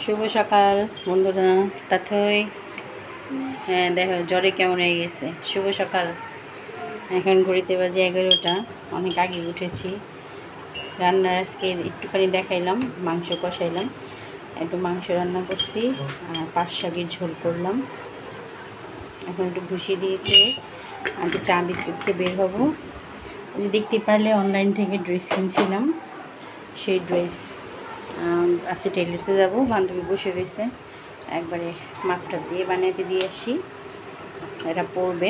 শুভ সকাল বন্ধুরা। তাথই হ্যাঁ দেখো জ্বরে কেমন হয়ে গেছে। শুভ সকাল। এখন ঘড়িতে বাজে 11টা, অনেক আগে উঠেছি। রান্নার আজকে একটুখানি দেখাইলাম, মাংস কষাইলাম, একটু মাংস রান্না করছি আর পাট শাকের ঝোল করলাম। এখন একটু ভুষি দিয়ে খেয়ে একটু চা বিস্কুট খেয়ে বের হবো। দেখতে পারলে অনলাইন থেকে ড্রেস কিনছিলাম, সেই ড্রেস আজকে টেলার্সে যাবো। বান্ধবী বসে রয়েছে, একবারে মাপটা দিয়ে বানাতে দিয়ে আসি, এটা পরবে।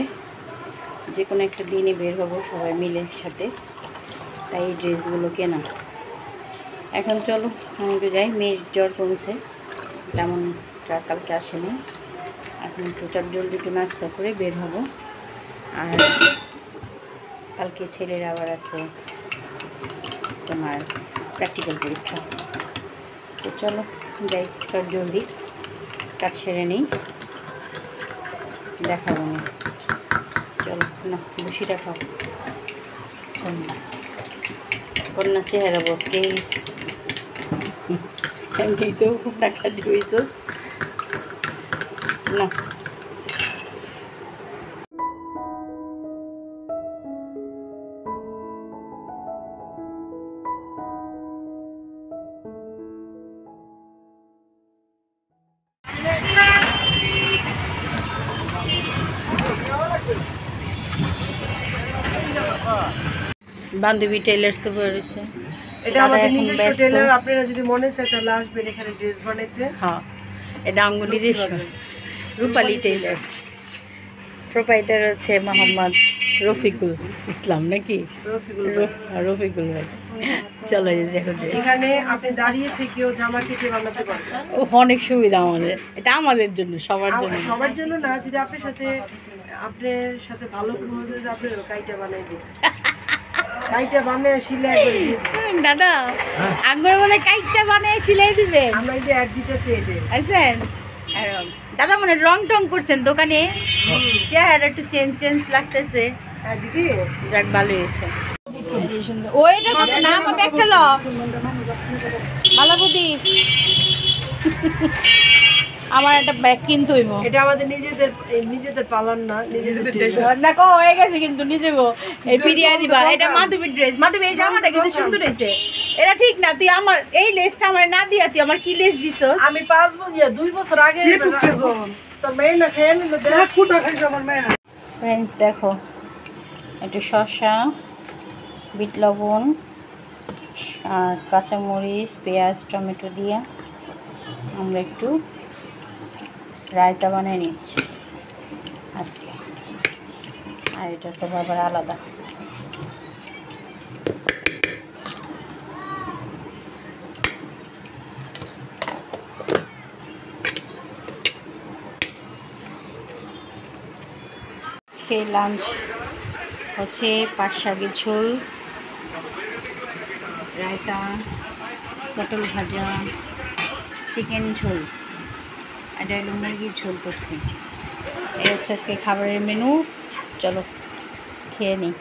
যে কোনো একটা দিনে বের হবো সবাই মিলে সাথে, তাই এই ড্রেসগুলো কেনা। এখন চলো আমি একটু যাই, মেয়ের জ্বর কমছে, তেমন কালকে আসেনি। এখন একটু জলদি একটু নাস্তা করে বের হব। আর কালকে ছেলের আবার আছে তোমার প্র্যাকটিক্যাল পরীক্ষা। তো চলো যাই, জলদি কাজ সেরে নিই, দেখাবো না। চলো না, বসিটা খাও। কন্যা চেহারা বসকে এমনিতেও খুব টাকা দিয়েছ না। বান্ধবী টেলার্সে রয়েছে, এটা আমাদের নিজস্ব টেলার। আপনারা যদি মনে চায় তাহলে আসবেন এখানে ড্রেস বানাইতে। হ্যাঁ, এটা আমার নিজস্ব রূপালী টেলার্স। প্রোপাইটার হচ্ছে মোহাম্মদ রফিকুল ইসলাম, নাকি রফিকুল ভাই। চলো এখন এখানে আপনি দাঁড়িয়ে থেকেও জামা কেটে বানাতে পারবেন। ও অনেক সুবিধা আমাদের, এটা আমাদের জন্য, সবার জন্য। সবার জন্য না, যদি আপনার সাথে ভালো কোনো হলে আপনি কাইটা বানাই দিন। কাইটা বানিয়ে সিলাই করে দিন দাদা। আঙ্গুর মানে কাইটা বানিয়ে সিলাই দিবে। আমরা এই যে অ্যাড দিতেছি এটা আছেন দাদা, মানে রং টং করছেন দোকানে, চেহারা একটু চেঞ্জ লাগতেছে। দিদি যাক ভালো হয়েছে। ওইটা কত নাম? আমি একটা ল মালাবতী আমার একটা ব্যাগ কিনতে হইব। এটা আমাদের নিজেদের পালন না, নিজেদের দেখো হয়ে গেছে কিন্তু নিজে এই পিরিয়া দিবা। এটা মাধবীর ড্রেস। মাধবী এই জামাটা কিন্তু সুন্দর হয়েছে। এটা ঠিক না, তুই আমার এই লেসটা আমার না দিয়া তুই আমার কি লেস দিছ? আমি 5 বছর 2 বছর আগে তোর মেয়ে না খেয়ে নিল, দেখ ফুটা খাইছে আমার মেয়ে। ফ্রেন্ডস দেখো, একটু শসা, বিট লবণ আর কাঁচামরিচ, পেঁয়াজ, টমেটো দিয়ে আমরা একটু রায়তা বানিয়ে নিচ্ছি আজকে। আর এটা তো আবার আলাদা। আজকে লাঞ্চ হচ্ছে পাট শাকের ঝোল, রায়তা, পটল ভাজা, চিকেন ঝোল, এটা হলো মুরগির ঝোল করছি। এই হচ্ছে আজকে খাবারের মেনু। চলো খেয়ে নিই।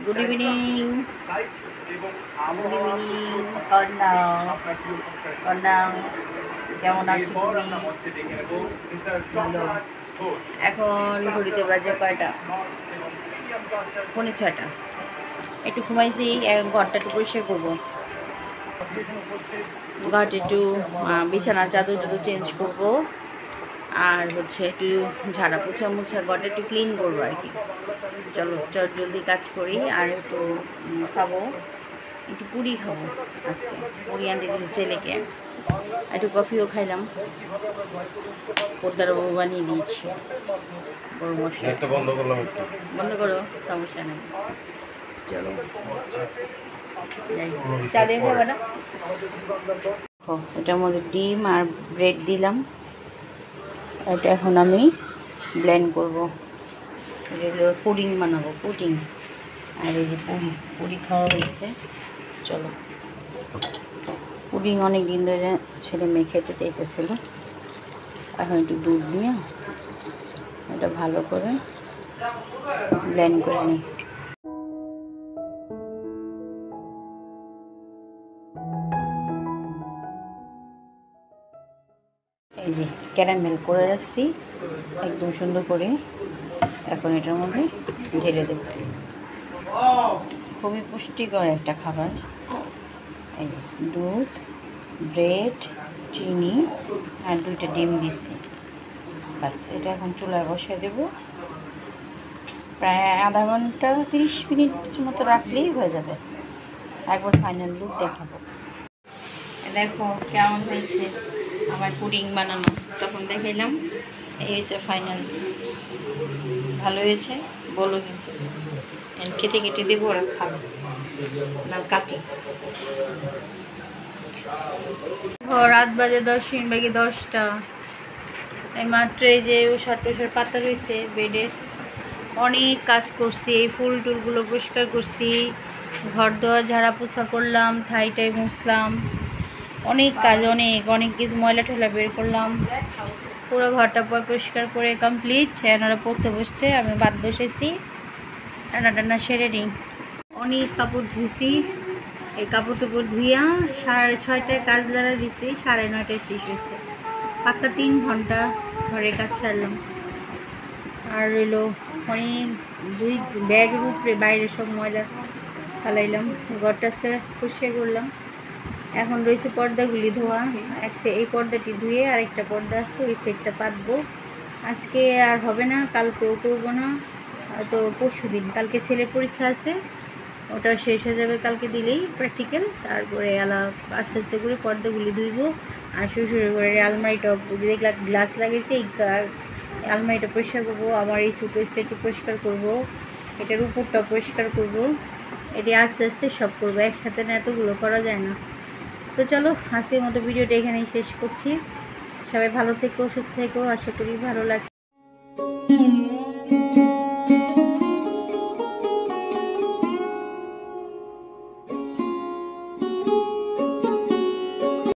গুড ইভিনিং, গুড ইভিনিং কন্যা। কন্যা কেমন আছো তুমি? ভালো। এখন ঘড়িতে বাজে কয়টা? 5:45। একটু ঘুমাইছি, ঘরটা একটু পরিষ্কার করবো। ঘরটা একটু বিছানা চাদর চেঞ্জ করবো, আর হচ্ছে একটু ঝাড়া মুছা ঘরটা একটু ক্লিন করবো আর কি। চলো জলদি কাজ করি। আর একটু খাবো, একটু পুরি খাবো আজকে। পুরি আনতে দিয়েছি ছেলেকে, একটু কফিও খাইলাম। পোদ্দার বাবু বানিয়ে দিয়েছি বড় মশলা। বন্ধ করো, সমস্যা নেই। চলো চা দিয়ে খাবে না? এটার মধ্যে ডিম আর ব্রেড দিলাম। এটা এখন আমি ব্লেন্ড করবো। এটা পুডিং বানাবো, পুডিং। আর এই যে পুরি খাওয়া হয়েছে। চলো, পুডিং অনেক দিন ধরে ছেলে মেয়ে খেতে চাইতেছিল। এখন একটু দুধ নিয়ে এটা ভালো করে ব্লেন্ড করে নিই। ক্যারামেল করে রাখছি একদম সুন্দর করে। এখন এটার মধ্যে ঢেলে দেব। খুবই পুষ্টিকর একটা খাবার। এই দুধ, ব্রেড, চিনি আর 2টা ডিম দিচ্ছি। বাস এটা এখন চুলায় বসিয়ে দেব। প্রায় আধা ঘন্টা 30 মিনিট মতো রাখলেই হয়ে যাবে। একবার ফাইনাল লুক দেখাবো। দেখো কেমন হয়েছে আমার পুডিং বানানো। তখন দেখাইলাম, এই হয়েছে ফাইনাল। ভালো হয়েছে বলো কিন্তু। কেটে কেটে দেবো, ওরা খাবে না। কাটি। রাত বাজে 10:10। এই মাত্র এই যে উষার পাতা রয়েছে বেডের, অনেক কাজ করছি। এই ফুল টুলগুলো পরিষ্কার করছি, ঘর দোয়ার ঝাড়া পোছা করলাম, থাইটাই মুছলাম, অনেক কাজ, অনেক অনেক কিছু ময়লা ঠেলা বের করলাম। পুরো ঘরটা পরিষ্কার করে কমপ্লিট। এনারা পড়তে বসছে, আমি ভাত বসেছি। রান্না টান্না সেরে নিই। অনেক কাপড় ধুইছি। এই কাপড় টুপড় ধুইয়া 6:30টায় কাজ লাগা দিছি, 9:30টায় শেষ হয়েছে। পাক্কা 3 ঘন্টা ঘরের কাজ সারলাম। আর রইলো অনেক 2 ব্যাগের উপরে বাইরে সব ময়লা ফালাইলাম। ঘরটা পরিষ্কার করলাম। এখন রয়েছে পর্দাগুলি ধোয়া। এই পর্দাটি ধুয়ে আরেকটা পর্দা আছে, ওই সেটটা পাতবো। আজকে আর হবে না, কালকেও করবো না, তো পরশু দিন। কালকে ছেলের পরীক্ষা আছে, ওটা শেষ হয়ে যাবে কালকে দিলেই প্র্যাকটিক্যাল। তারপরে আস্তে আস্তে করে পর্দাগুলি ধুইব। আর শ্বশুরের ঘরের আলমারিটা দেখলাম গ্লাস লাগিয়েছে, এই আলমারিটা পরিষ্কার করবো। আমার এই সুকেসটা একটু পরিষ্কার করবো, এটার উপরটা পরিষ্কার করবো। এটি আস্তে আস্তে সব করবো, একসাথে না এতগুলো করা যায় না। তো চলো আজকের মতো ভিডিওটা এখানেই শেষ করছি। সবাই ভালো থেকো, সুস্থ থেকো। আশা করি ভালো লাগছে।